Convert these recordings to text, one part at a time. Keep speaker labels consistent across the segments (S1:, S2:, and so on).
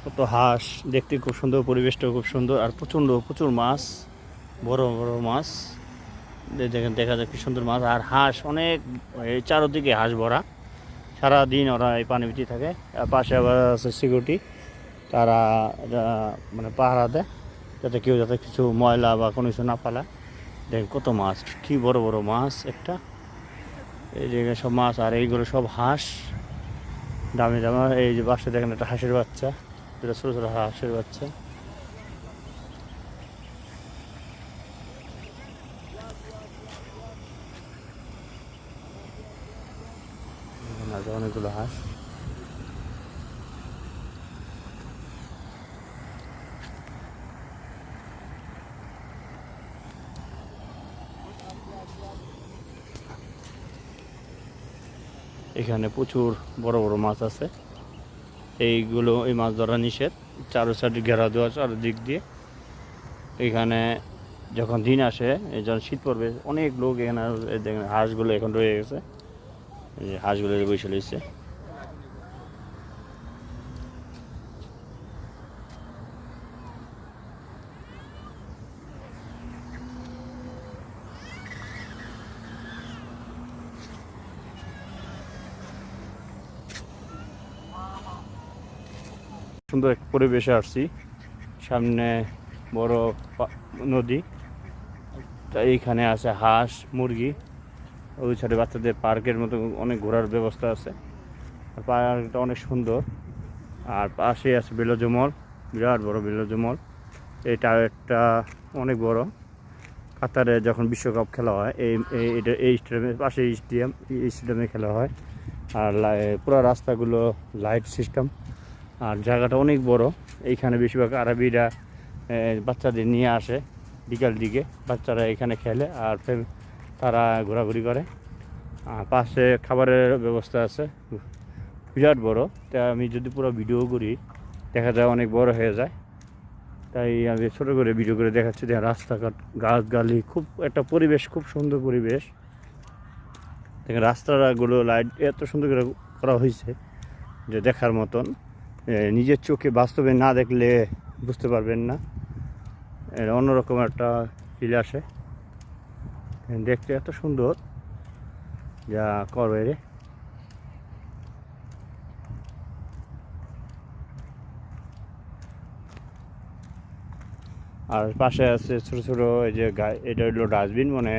S1: কত হাঁস, দেখতে খুব সুন্দর, পরিবেশটাও খুব সুন্দর, আর প্রচুর মাছ, বড় বড় মাছ। দেখেন, দেখা যায় কি সুন্দর মাছ। আর হাঁস অনেক, এই চারোদিকে হাঁস ভরা, সারাদিন ওরা এই পানি ভিতরে থাকে। আর পাশে আবার আছে সিকিউরিটি, তারা মানে পাহারা দেয় যাতে কেউ যাতে কিছু ময়লা বা কোনো কিছু না পালায়। দেখেন কত মাছ, কি বড় বড় মাছ একটা, এই জায়গায় সব মাছ। আর এইগুলো সব হাঁস, দামি দামা। এই যে বাসে দেখেন একটা হাঁসের বাচ্চা, দুটো ছোটো ছোটো হাঁসের বাচ্চা। আছে অনেকগুলো হাঁস। এখানে প্রচুর বড় বড় মাছ আছে। এই মাছ ধরা নিষেধ, চারো সাইডে ঘেরা দেওয়া চারদিক দিয়ে। এখানে যখন দিন আসে, যখন শীত পড়বে, অনেক লোক এখানে দেখেন হাঁসগুলো এখন রয়ে গেছে, এই যে হাঁসগুলো বসে রয়েছে। সুন্দর এক পরিবেশে আসছি, সামনে বড় নদী, তাই এইখানে আছে হাঁস মুরগি। ওই সাইডে বাচ্চাদের পার্কের মতো অনেক ঘোরার ব্যবস্থা আছে, আর পার্কটা অনেক সুন্দর। আর পাশে আছে বেলুজমল, বিরাট বড় বেলুজমল। এই টাওয়ারটা অনেক বড়। কাতারে যখন বিশ্বকাপ খেলা হয়, এই স্টেডিয়ামের পাশে স্টেডিয়ামে খেলা হয়। আর পুরো রাস্তাগুলো লাইট সিস্টেম, আর জায়গাটা অনেক বড়। এইখানে বেশিরভাগ আরবিরা বাচ্চাদের নিয়ে আসে, বিকাল দিকে বাচ্চারা এখানে খেলে আর তারা ঘোরাঘুরি করে। আর পাশে খাবারের ব্যবস্থা আছে, বিরাট বড়। তা আমি যদি পুরো ভিডিও করি, দেখা যায় অনেক বড় হয়ে যায়, তাই আমি ছোটো করে ভিডিও করে দেখাচ্ছি। যে রাস্তাঘাট, গাছগালি, খুব একটা পরিবেশ, খুব সুন্দর পরিবেশ। দেখেন রাস্তাগুলো লাইট এত সুন্দর করে করা হয়েছে যে দেখার মতন। নিজের চোখে বাস্তবে না দেখলে বুঝতে পারবেন না, অন্যরকম একটা ফিল আসে। দেখতে এত সুন্দর, যা করবে রে। আর পাশে আছে ছোটো ছোটো, এই যে এটা হলো ডাস্টবিন, মানে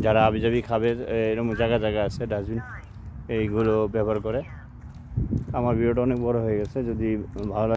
S1: যারা আবিজাবি খাবে, এরকম জায়গা আছে ডাস্টবিন, এইগুলো ব্যবহার করে। আমার ভিডিওটা অনেক বড় হয়ে গেছে, যদি ভালো লাগে